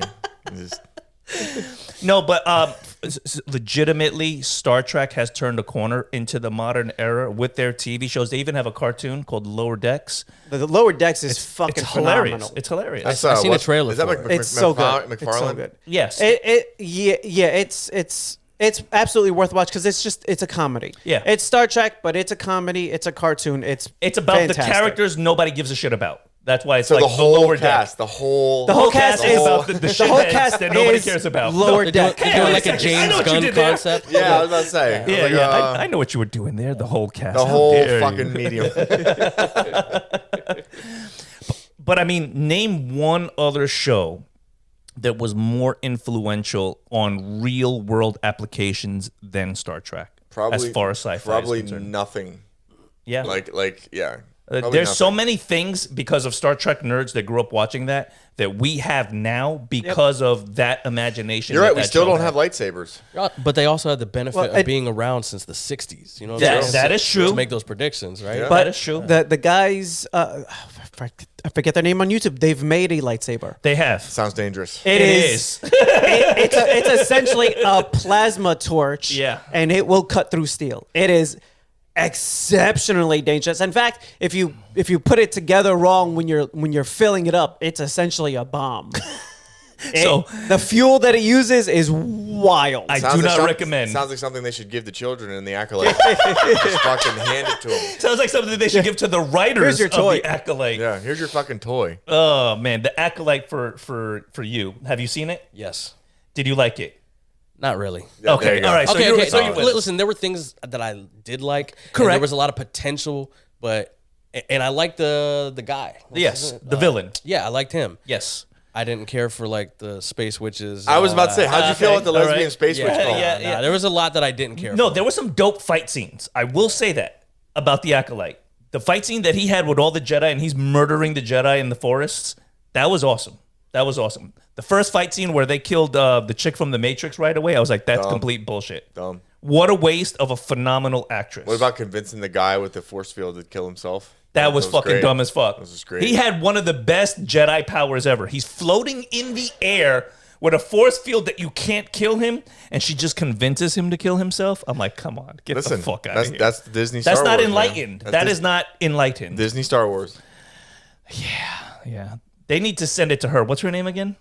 B: You just-
A: No, but legitimately, Star Trek has turned a corner into the modern era with their TV shows. They even have a cartoon called Lower Decks.
C: The Lower Decks is fucking
A: It's hilarious.
C: phenomenal.
A: It's hilarious.
B: That's,
D: I seen a
B: what-
D: trailer
B: Is that
D: for
B: Mc-
D: it.
B: Mc-
C: It's so
B: McFarlane?
C: good. It's so good.
A: yes.
C: It's absolutely worth watching because it's a comedy.
A: Yeah.
C: It's Star Trek, but it's a comedy. It's a cartoon. It's
A: about
C: fantastic.
A: the characters nobody gives a shit about. That's why it's
B: So
A: like
B: the whole
A: Lower
B: cast,
A: Deck.
B: the whole
C: cast
A: is
C: is-
A: about the
C: the whole
A: shitheads
C: cast
A: that nobody
C: is
A: cares about.
C: Lower
D: They're doing,
C: Deck.
D: they're doing like
A: Hey,
D: a
A: I know
D: James
A: what you
D: Gunn
A: did there.
D: concept.
B: Yeah, I was about to say.
A: Yeah,
B: Like,
A: yeah. I know what you were doing there. The whole cast.
B: the
A: How
B: whole
A: dare you.
B: fucking medium.
A: But I mean, name one other show that was more influential on real world applications than Star Trek.
B: Probably
A: as far as sci-fi
B: Probably
A: is concerned.
B: nothing.
A: Yeah.
B: Yeah.
A: There's
B: Probably
A: so
B: nothing.
A: many things because of Star Trek nerds that grew up watching that we have now because of that imagination.
B: You're right. We
A: that
B: still
A: show
B: don't
A: had.
B: have lightsabers.
D: But they also had the benefit
C: Well,
D: of being around since the 60s. You know what
A: That-
D: I'm saying?
A: that is true.
D: To make those predictions, right?
B: Yeah.
C: But
A: That is true.
C: The guys, I forget their name on YouTube. They've made a lightsaber.
A: They have.
B: Sounds dangerous.
C: It is. It's essentially a plasma torch.
A: Yeah.
C: And it will cut through steel. It is exceptionally dangerous. In fact, if you put it together wrong when you're filling it up, it's essentially a bomb.
A: So-
C: the fuel that it uses is wild.
A: I
B: Sounds
A: do
B: like
A: not
B: some-
A: recommend.
B: Sounds like something they should give the children in the Acolyte. Just fucking hand it to them.
A: Sounds like something they should give to the writers
C: Here's your
A: of
C: toy.
A: the Acolyte.
B: Yeah, here's your fucking toy.
A: Oh man, the Acolyte for you. Have you seen it?
D: Yes.
A: Did you like it?
D: Not really.
B: Yeah, there
A: Okay,
B: you go.
A: all right. So
D: Okay,
A: you're,
D: okay.
A: so you're with us.
D: Listen, there were things that I did like. and
A: Correct.
D: there was a lot of potential, and I liked the guy. What's
A: Yes,
D: his name?
A: the villain.
D: Yeah, I liked him.
A: Yes.
D: I didn't care for like the space witches.
B: I was about to say, how'd you feel
A: Okay,
B: about the
A: all
B: lesbian
A: right.
B: space witch
A: Yeah,
B: call?
A: yeah.
D: Nah, there was a lot that I didn't care
A: No,
D: for.
A: there were some dope fight scenes. I will say that about the Acolyte. The fight scene that he had with all the Jedi and he's murdering the Jedi in the forests, that was awesome. That was awesome. The first fight scene where they killed the chick from The Matrix right away, I was like, that's complete bullshit.
B: Dumb.
A: What a waste of a phenomenal actress.
B: What about convincing the guy with the force field to kill himself?
A: That was fucking
B: great.
A: dumb as fuck.
B: That was just great.
A: He had one of the best Jedi powers ever. He's floating in the air with a force field that you can't kill him, and she just convinces him to kill himself. I'm like, come on, get
B: Listen,
A: the fuck out
B: that's,
A: of here.
B: that's Disney Star
A: That's not
B: Wars, man.
A: enlightened.
B: That's
A: That
B: Dis-
A: is not enlightened.
B: Disney Star Wars.
A: Yeah. They need to send it to her. What's her name again?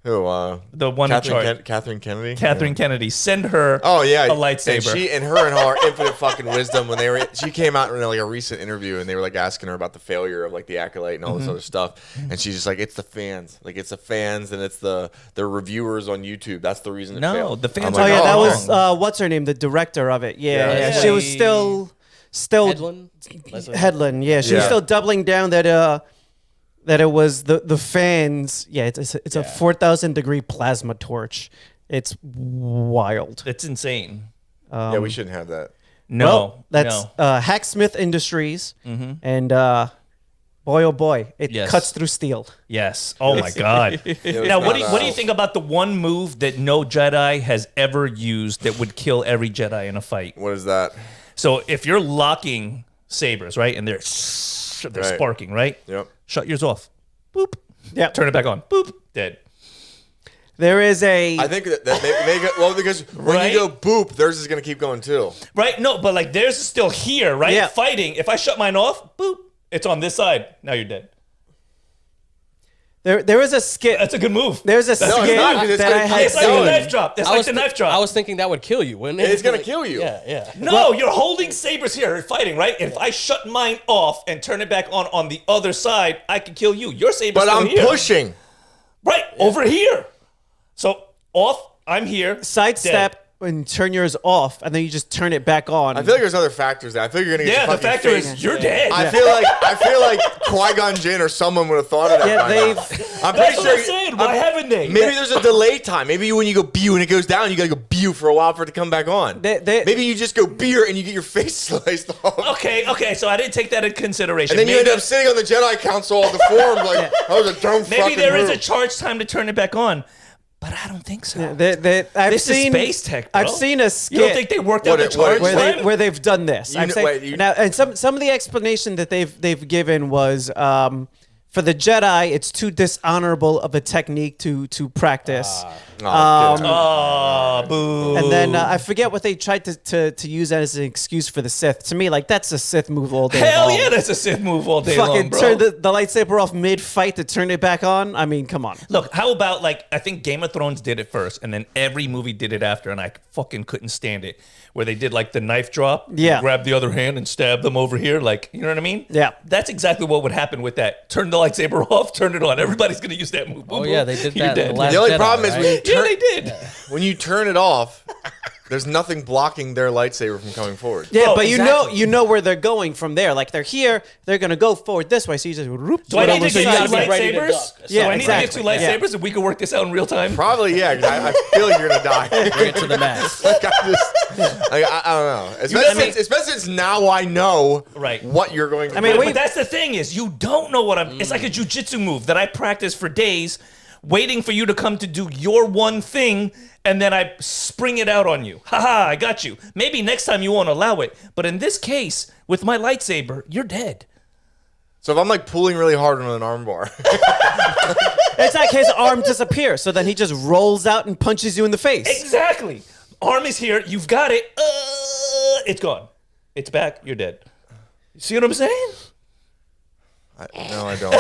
B: Who?
A: The one in charge.
B: Catherine Kennedy?
A: Catherine Kennedy. Send her
B: Oh yeah,
A: a lightsaber.
B: And her and her infinite fucking wisdom when she came out in like a recent interview and they were like asking her about the failure of like the Acolyte and all
A: Mm-hmm.
B: this other stuff, and she's just like, it's the fans, and it's the reviewers on YouTube. That's the reason. It
A: No,
B: failed.
A: the fans
B: I'm
C: Oh
B: like,
C: yeah, that
A: wrong.
C: was what's her name? The director of it. Yeah,
B: Yeah.
C: yeah. She was still
D: Headland?
C: Headland. Yeah, she was
B: Yeah.
C: still doubling down that it was the fans. Yeah, it's a 4,000 degree plasma torch. It's wild.
A: It's insane.
B: yeah, we shouldn't have that.
A: No,
C: Well, that's
A: no.
C: Hacksmith Industries, and boy oh boy, it
A: Yes.
C: cuts through steel.
A: Yes. Oh my God. Now, what do you think about the one move that no Jedi has ever used that would kill every Jedi in a fight?
B: What is that?
A: So if you're locking sabers, right, and they're
B: Right.
A: sparking, right?
B: Yep.
A: Shut yours off. Boop.
C: Yeah,
A: Turn it back on. Boop. Dead.
C: there is a.
B: I think that they well because when
A: Right?
B: you go boop, theirs is gonna keep going too.
A: Right? No, but like theirs is still here, right?
C: Yeah.
A: Fighting. If I shut mine off, boop. It's on this side. Now you're dead.
C: there is a skit.
A: That's a good move.
C: There's a
B: it's
C: skit
B: not, 'cause it's
C: that
B: gonna-
C: I had
A: It's like the
C: seen.
A: knife drop. It's like the knife drop.
D: I was thinking that would kill you, wouldn't it?
B: It's gonna kill you.
D: Yeah, yeah.
A: No, you're holding sabers here, fighting, right? If I shut mine off and turn it back on the other side, I can kill you. Your saber's
B: But
A: still
B: I'm
A: here.
B: pushing.
A: Right, over here. So off, I'm here.
C: Sidestep
A: dead.
C: and turn yours off, and then you just turn it back on.
B: I feel like there's other factors there. I feel like you're gonna get
A: Yeah,
B: your
A: the
B: fucking
A: factor
B: face.
A: is you're dead.
B: I feel like Qui-Gon Jinn or someone would have thought of that.
C: Yeah,
B: by now. I'm pretty
A: That's what
B: sure.
A: I'm saying. Why haven't they?
B: Maybe there's a delay time. Maybe when you go bew and it goes down, you gotta go bew for a while for it to come back on. Maybe you just go beer and you get your face sliced off.
A: Okay, so I didn't take that into consideration.
B: And then you end up sitting on the Jedi Council of the forum like, that was a dumb
A: maybe
B: fucking
A: there is
B: move.
A: a charge time to turn it back on. But I don't think so.
C: I've
A: This
C: seen
A: is space tech, bro.
C: I've seen a skit.
A: You don't think they worked out the
B: What-
A: charge
C: where
A: time?
C: they've done this.
B: You
C: I've
B: know-
C: seen,
B: wait, you-
C: now, and some of the explanation that they've given was for the Jedi, it's too dishonorable of a technique to practice.
A: Oh, boo.
C: And then I forget what they tried to use as an excuse for the Sith. To me, like that's a Sith move all day
A: Hell
C: long.
A: yeah, that's a Sith move all day long,
C: Fucking
A: bro.
C: turn the lightsaber off mid-fight to turn it back on. I mean, come on.
A: Look, how about like I think Game of Thrones did it first, and then every movie did it after, and I fucking couldn't stand it. Where they did like the knife drop,
C: Yeah.
A: grab the other hand and stab them over here, like you know what I mean?
C: Yeah.
A: That's exactly what would happen with that. Turn the lightsaber off, turn it on. Everybody's gonna use that move.
D: Oh
A: Boom,
D: yeah,
A: boom.
D: they did
A: You're
D: that in
A: dead.
D: the last
B: The only
D: Jedi,
B: problem is
D: right?
B: when you
A: Yeah,
B: turn,
A: they did.
B: when you turn it off, there's nothing blocking their lightsaber from coming forward.
C: Yeah,
A: Bro,
C: but
A: exactly.
C: you know where they're going from there. Like they're here, they're gonna go forward this way. So you just whoop,
A: Do I need to
C: so
A: get
C: you
A: two
C: gotta be
D: ready to
A: lightsabers?
D: duck.
A: So
C: Yeah,
A: I need to
C: exactly.
A: get two
C: Yeah.
A: lightsabers, and we can work this out in real time.
B: Probably, yeah. 'Cause I feel like you're gonna die.
D: Bring it to the max.
B: Like, I don't know. Especially since now I know
A: Right.
B: what you're going to
C: I mean,
B: do.
C: we-
A: But that's the thing is you don't know what I'm. It's like a jujitsu move that I practice for days, waiting for you to come to do your one thing, and then I spring it out on you. Haha, I got you. Maybe next time you won't allow it, but in this case, with my lightsaber, you're dead.
B: So if I'm like pulling really hard on an armbar,
C: It's like his arm disappears. So then he just rolls out and punches you in the face.
A: Exactly. Arm is here. You've got it. It's gone. It's back. You're dead. See what I'm saying?
B: no, I don't.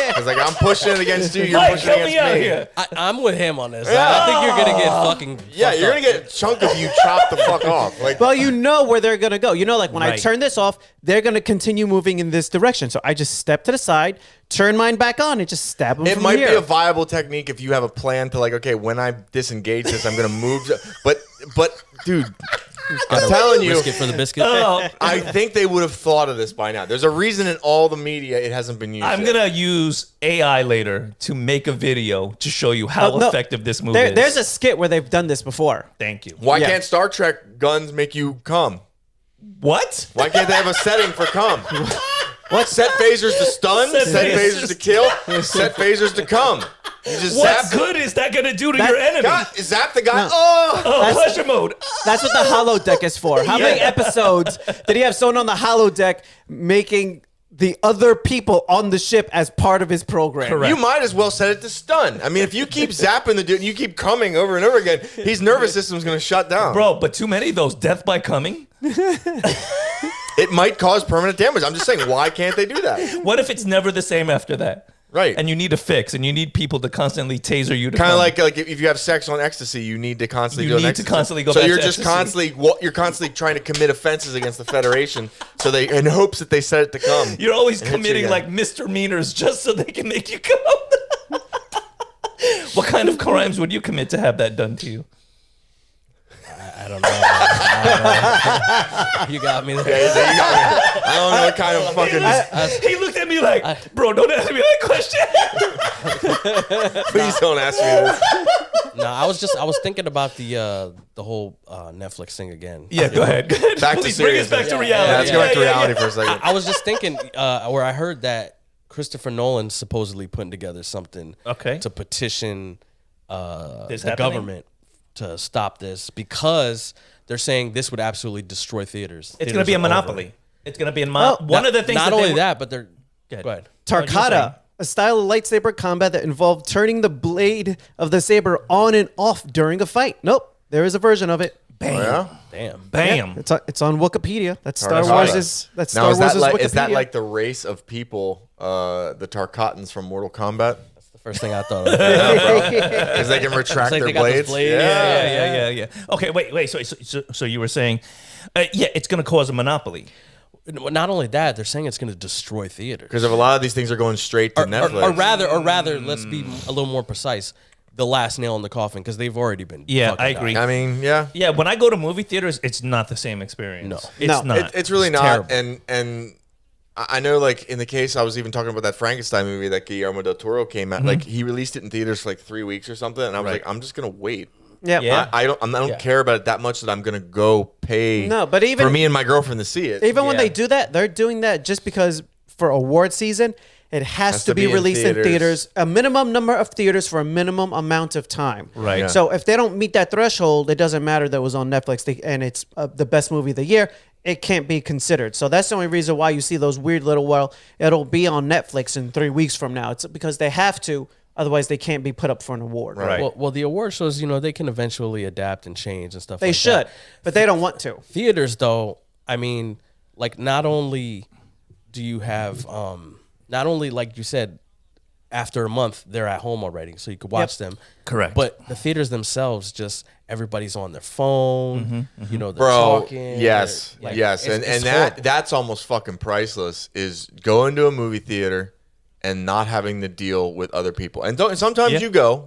B: Because like I'm pushing it against you, you're
A: Mike,
B: pushing
A: help
B: against
A: me out
B: me.
A: here.
D: I'm with him on this. I think you're gonna get fucking.
B: Yeah,
D: fucked
B: you're
D: up.
B: gonna get a chunk of you chopped the fuck off. Like,
C: Well, you know where they're gonna go. You know, like when I
A: Right.
C: turn this off, they're gonna continue moving in this direction. So I just step to the side, turn mine back on, and just stab them
B: it
C: from
B: might
C: here.
B: be a viable technique if you have a plan to like, okay, when I disengage this, I'm gonna move. But dude, I'm telling you,
D: Risk it for the biscuit.
A: Oh,
B: I think they would have thought of this by now. There's a reason in all the media it hasn't been used.
A: I'm
B: yet.
A: gonna use AI later to make a video to show you how
C: Oh, no.
A: effective this move
C: There-
A: is.
C: There's a skit where they've done this before.
A: Thank you.
B: Why
C: Yeah.
B: can't Star Trek guns make you come?
A: What?
B: Why can't they have a setting for come? What? Set phasers to stun,
A: Set
B: set
A: phasers.
B: phasers to kill, set phasers to come. You just
A: What
B: zap
A: good is that gonna do to
C: That-
A: your enemy?
B: God, zap the guy.
C: No.
B: Oh!
A: Oh, pleasure mode.
C: That's what the holodeck is for. How many episodes did he have someone on the holodeck making the other people on the ship as part of his program?
A: Correct.
B: You might as well set it to stun. I mean, if you keep zapping the dude and you keep coming over and over again, his nervous system's going to shut down.
A: Bro, but too many of those death by coming?
B: It might cause permanent damage. I'm just saying, why can't they do that?
A: What if it's never the same after that?
B: Right.
A: And you need a fix and you need people to constantly taser you to
B: Kind of
A: come.
B: like if you have sex on ecstasy, you need to constantly
A: You
B: do an
A: need to
B: ecstasy.
A: constantly go
B: So
A: back
B: you're
A: to
B: just
A: ecstasy.
B: constantly trying to commit offenses against the Federation, so they in hopes that they set it to come.
A: You're always
B: And hit you
A: committing
B: again.
A: like misdemeanors just so they can make you come. What kind of crimes would you commit to have that done to you?
D: I don't know. I don't know. You got me there.
B: Yeah, so you got me. I don't know what kind of fucking.
A: He looked at me like, bro, don't ask me that question.
B: Please don't ask me this.
D: No, I was thinking about the whole Netflix thing again.
A: Yeah, go ahead.
B: Back to
A: Please bring us
B: serious
A: back to
B: business.
A: reality.
B: Yeah, let's go back to
A: Yeah, yeah,
B: reality
A: yeah.
B: for a second.
D: I was just thinking where I heard that Christopher Nolan's supposedly putting together something
A: Okay.
D: to petition
A: This
D: the
A: happening?
D: government to stop this because they're saying this would absolutely destroy theaters.
A: It's going to be a monopoly. It's going to be a monopoly. One of the things
D: Not
A: that
D: only
A: they were-
D: that, but they're
A: Go ahead.
D: go ahead.
A: What you were saying?
C: Tarkata, a style of lightsaber combat that involved turning the blade of the saber on and off during a fight. Nope, there is a version of it.
B: Oh, yeah?
D: Damn.
A: Bam.
C: It's on Wikipedia. That's Star
B: Tarkata.
C: Wars' that's
B: Now,
C: Star Wars' Wikipedia.
B: is that like the race of people, the Tarkatans from Mortal Kombat?
D: The first thing I thought of.
B: Because they can retract
D: like
B: their
D: they got those
B: blades?
D: blades.
A: Yeah. Okay, wait. So you were saying, yeah, it's going to cause a monopoly.
D: Not only that, they're saying it's going to destroy theaters.
B: Because of a lot of these things are going straight to Netflix.
D: Or rather, let's be a little more precise. The last nail in the coffin because they've already been.
A: Yeah,
D: fucking
A: I agree.
D: died.
B: I mean, yeah.
A: Yeah, when I go to movie theaters, it's not the same experience.
D: No.
A: It's
C: No.
A: not.
B: It's really
D: It's
B: not.
D: terrible.
B: And I know, like, in the case, I was even talking about that Frankenstein movie that Guillermo del Toro came out. Like, he released it in theaters for like 3 weeks or something, and I was
A: Right.
B: like, I'm just gonna wait.
C: Yeah.
A: Yeah.
B: I don't care about it that much that I'm gonna go pay.
C: No, but even-
B: for me and my girlfriend to see it.
C: Even when
A: Yeah.
C: they do that, they're doing that just because for award season, it has to be
B: in
C: released in
B: theaters.
C: theaters, a minimum number of theaters for a minimum amount of time.
A: Right. Yeah.
C: So if they don't meet that threshold, it doesn't matter that it was on Netflix and it's the best movie of the year. It can't be considered. So that's the only reason why you see those weird little, well, it'll be on Netflix in 3 weeks from now. It's because they have to. Otherwise, they can't be put up for an award.
B: Right.
D: Well, the award shows, they can eventually adapt and change and stuff
C: They
D: like
C: should,
D: that.
C: but they don't want to.
D: Theaters, though, I mean, like, not only do you have, not only, like you said, after a month, they're at home already, so you could watch them.
A: Correct.
D: But the theaters themselves, just everybody's on their phone, they're
B: Bro,
D: talking.
B: yes,
D: they're, like,
B: yes,
D: it's
B: and
D: horrible.
B: that's almost fucking priceless. Is going to a movie theater and not having to deal with other people. And sometimes
A: Yeah.
B: you go,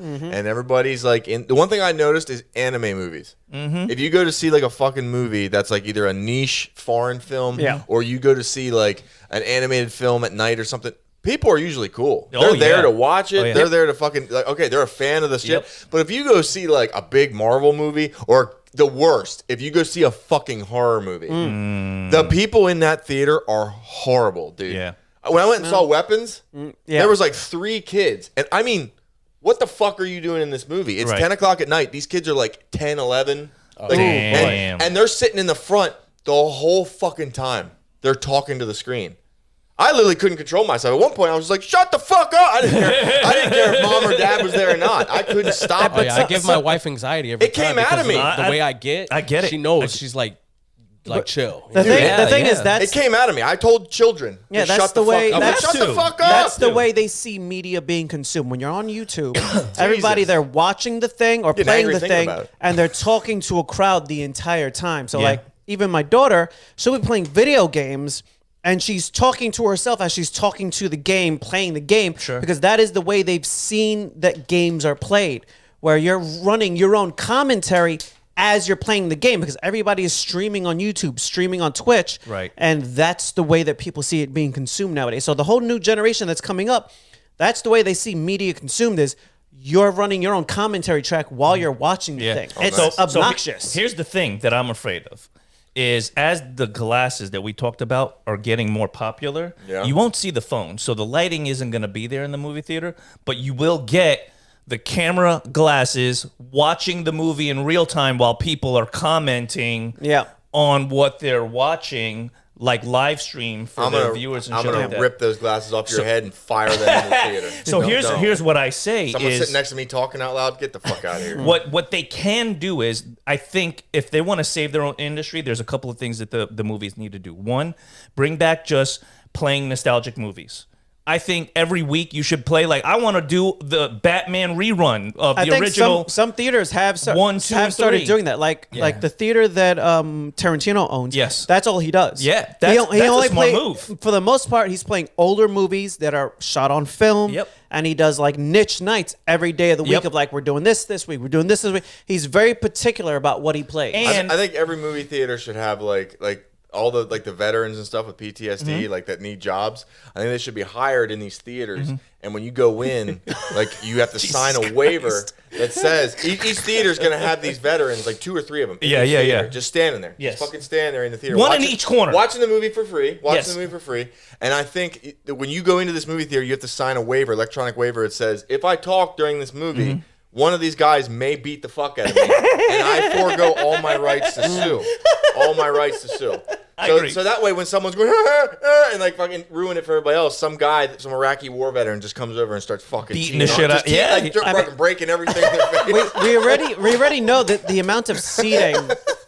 B: and everybody's like. The one thing I noticed is anime movies. If you go to see like a fucking movie that's like either a niche foreign film,
C: Yeah.
B: or you go to see like an animated film at night or something. People are usually cool.
A: Oh,
B: They're there
A: yeah.
B: to watch it.
A: Oh, yeah.
B: They're there to fucking like. Okay, they're a fan of the shit.
A: Yep.
B: But if you go see like a big Marvel movie, or the worst, if you go see a fucking horror movie, the people in that theater are horrible, dude.
A: Yeah.
B: When I went and saw Weapons,
C: yeah.
B: there was like 3 kids, and I mean, what the fuck are you doing in this movie? It's
A: Right.
B: 10 o'clock at night. These kids are like 10, 11. Like,
A: Damn.
B: and they're sitting in the front the whole fucking time. They're talking to the screen. I literally couldn't control myself. At one point, I was like, "Shut the fuck up!" I didn't care if mom or dad was there or not. I couldn't stop
D: Oh,
B: it.
D: yeah, I give my wife anxiety every
B: It
D: time.
B: came out
D: because
B: of me.
D: The way I get,
A: I get it.
D: She knows. She's like chill.
C: The thing,
A: Yeah,
C: the thing is
A: yeah.
C: that's
B: It came out of me. I told children,
C: Yeah,
B: to
C: that's
B: shut
C: the
B: the
C: way-
B: fuck up.
C: that's
B: Shut the
A: too.
B: fuck up.
C: That's the way they see media being consumed. When you're on YouTube, everybody they're watching the thing or
B: Getting
C: playing
B: angry
C: the
B: thinking
C: thing,
B: about it.
C: and they're talking to a crowd the entire time. So
A: Yeah.
C: like even my daughter, she'll be playing video games. And she's talking to herself as she's talking to the game, playing the game,
A: Sure.
C: because that is the way they've seen that games are played, where you're running your own commentary as you're playing the game, because everybody is streaming on YouTube, streaming on Twitch,
A: Right.
C: and that's the way that people see it being consumed nowadays. So the whole new generation that's coming up, that's the way they see media consumed is you're running your own commentary track while you're watching the thing. It's obnoxious.
A: Here's the thing that I'm afraid of. Is as the glasses that we talked about are getting more popular,
B: Yeah.
A: you won't see the phone. So the lighting isn't going to be there in the movie theater, but you will get the camera glasses watching the movie in real time while people are commenting
C: Yeah.
A: on what they're watching, like live stream for
B: I'm
A: their
B: gonna,
A: viewers and
B: I'm
A: shit
B: gonna
A: like that.
B: rip those glasses off your head and fire them in the theater.
A: So
B: No, don't.
A: here's what I say
B: Someone
A: is
B: sitting next to me talking out loud. Get the fuck out of here.
A: what they can do is, I think if they want to save their own industry, there's a couple of things that the movies need to do. One, bring back just playing nostalgic movies. I think every week you should play, like, I want to do the Batman rerun of
C: I
A: the
C: think
A: original.
C: some theaters have
A: 1, 2,
C: have started
A: 3.
C: doing that. Like the theater that Tarantino owns.
A: Yes.
C: that's all he does.
A: Yeah, that's a smart move.
C: For the most part, he's playing older movies that are shot on film.
A: Yep.
C: And he does like niche nights every day of the week
A: Yep.
C: of like, we're doing this week, we're doing this week. He's very particular about what he plays.
A: And
B: I think every movie theater should have like all the like the veterans and stuff with PTSD
A: Mm-hmm.
B: like that need jobs. I think they should be hired in these theaters. And when you go in, like you have to sign a waiver that says each theater is going to have these veterans, like 2 or 3 of them. in
A: Yeah,
B: each
A: yeah,
B: theater,
A: yeah.
B: Just standing there.
A: Yes.
B: Just fucking stand there in the theater.
A: One in each corner.
B: Watching the movie for free.
A: Yes.
B: And I think when you go into this movie theater, you have to sign a waiver, electronic waiver. It says, if I talk during this movie,
A: Mm-hmm.
B: one of these guys may beat the fuck out of me, and I forego all my rights to sue. All my rights to sue.
A: agree.
B: So that way, when someone's going and like fucking ruin it for everybody else, some guy, some Iraqi war veteran, just comes over and starts fucking
A: Beating
B: cheating
A: the
B: on-
A: shit
B: just
A: out- yeah.
B: like, fucking breaking everything in their face.
C: we already know that the amount of seating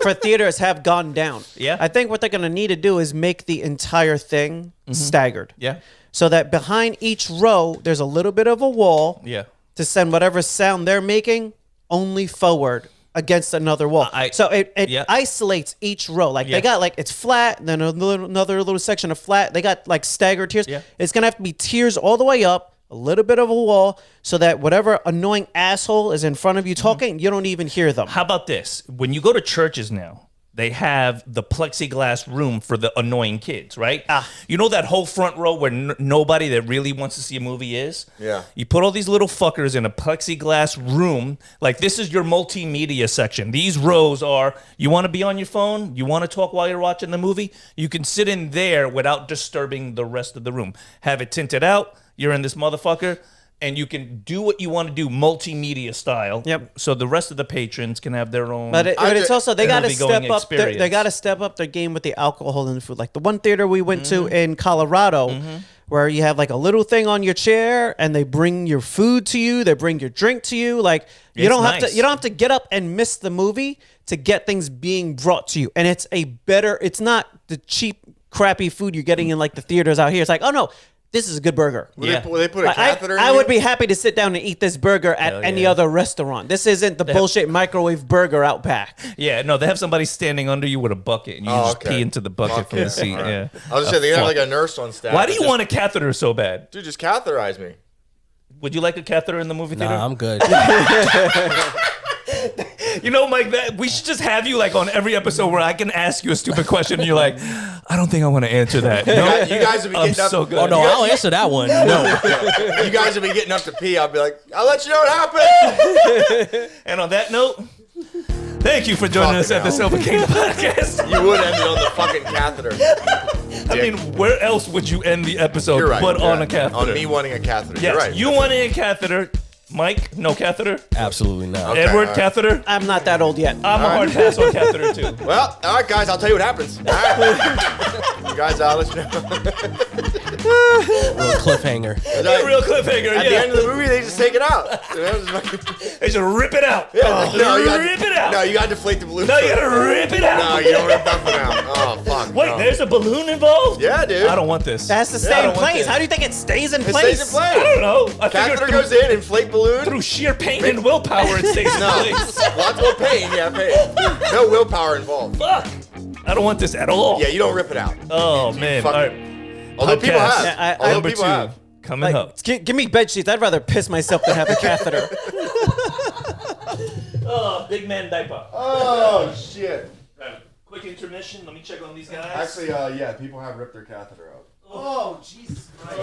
C: for theaters have gone down.
A: Yeah.
C: I think what they're going to need to do is make the entire thing staggered.
A: Yeah.
C: So that behind each row, there's a little bit of a wall
A: Yeah.
C: to send whatever sound they're making only forward against another wall. So it
A: yeah.
C: isolates each row. Like
A: Yeah.
C: they got like it's flat, then another little section of flat. They got like staggered tiers.
A: Yeah.
C: It's gonna have to be tiers all the way up, a little bit of a wall, so that whatever annoying asshole is in front of you talking, you don't even hear them.
A: How about this? When you go to churches now, they have the plexiglass room for the annoying kids, right? You know that whole front row where nobody that really wants to see a movie is?
B: Yeah.
A: You put all these little fuckers in a plexiglass room. Like, this is your multimedia section. These rows are, you want to be on your phone? You want to talk while you're watching the movie? You can sit in there without disturbing the rest of the room. Have it tinted out. You're in this motherfucker. And you can do what you want to do, multimedia style.
C: Yep.
A: So the rest of the patrons can have their own.
C: But it's also they got to
A: movie-going
C: step up.
A: experience.
C: They got to step up their game with the alcohol and the food. Like the one theater we went to in Colorado, where you have like a little thing on your chair, and they bring your food to you. They bring your drink to you. Like you
A: It's
C: don't have
A: nice.
C: to. You don't have to get up and miss the movie to get things being brought to you. And it's a better. It's not the cheap, crappy food you're getting in like the theaters out here. It's like, oh no. This is a good burger.
A: Yeah.
B: Will they put a
C: Like,
B: catheter in
C: I
B: you?
C: would be happy to sit down and eat this burger at
A: Hell
C: any
A: yeah.
C: other restaurant. This isn't the bullshit microwave burger out back.
A: Yeah, no, they have somebody standing under you with a bucket, and you
B: Oh,
A: just
B: okay.
A: pee into the bucket from the seat.
B: All right.
A: Yeah.
B: I was just saying, they have like a nurse on staff.
A: Why do you
B: Just-
A: want a catheter so bad?
B: Dude, just catheterize me.
A: Would you like a catheter in the movie theater?
D: Nah, I'm good.
A: You know, Mike, that we should just have you like on every episode where I can ask you a stupid question, and you're like, I don't think I want to answer that. No,
B: You guys would be
A: I'm
B: getting up.
A: so good.
D: Oh no, I'll answer that one. No.
B: You guys would be getting up to pee. I'll be like, I'll let you know what happened.
A: And on that note, thank you for joining us at the
B: hell.
A: Silver King podcast.
B: You would end it on the fucking catheter.
A: I mean, where else would you end the episode
B: You're right.
A: but
B: yeah.
A: on a catheter?
B: On me wanting a catheter.
A: Yes,
B: You're right.
A: you wanted a catheter. Mike, no catheter.
D: Absolutely not.
B: Okay.
A: Edward,
B: all right.
A: catheter.
C: I'm not that old yet.
A: I'm a hard pass on catheter too.
B: Well, all right, guys, I'll tell you what happens. All right. You guys, I'll let you know.
D: Real cliffhanger.
A: A real cliffhanger.
B: At the
A: Yeah,
B: end of the movie, they just take it out. You know, just like-
A: they just rip it out.
B: no, you gotta,
A: rip it out.
B: No, you gotta deflate the balloon.
A: No, you gotta rip it out.
B: No, you don't rip nothing out. Oh, fuck.
A: Wait,
B: no.
A: there's a balloon involved?
B: Yeah, dude.
A: I don't want this.
C: It has to
A: I
C: stay in
A: don't want
C: place.
A: this.
C: How do you think it stays in
B: It
C: place?
B: stays in
A: I don't
B: place.
A: know. I
B: Catheter
A: figured
B: goes in, inflate balloon.
A: through sheer pain and willpower, it stays in
B: No,
A: place.
B: lots of pain. Yeah, pain. No willpower involved.
A: Fuck. I don't want this at all.
B: Yeah, you don't rip it out.
A: Oh man. All
B: Fuck.
A: right.
B: Although people
A: Podcast
B: have.
C: Yeah,
B: Although
A: Number
B: people
A: 2
B: have.
A: coming
C: Like,
A: up.
C: give me bed sheets. I'd rather piss myself than have a catheter.
A: Oh, big man diaper.
B: Oh, shit.
A: Quick intermission. Let me check on these guys.
B: Actually, yeah, people have ripped their catheter out.
C: Oh, Jesus Christ.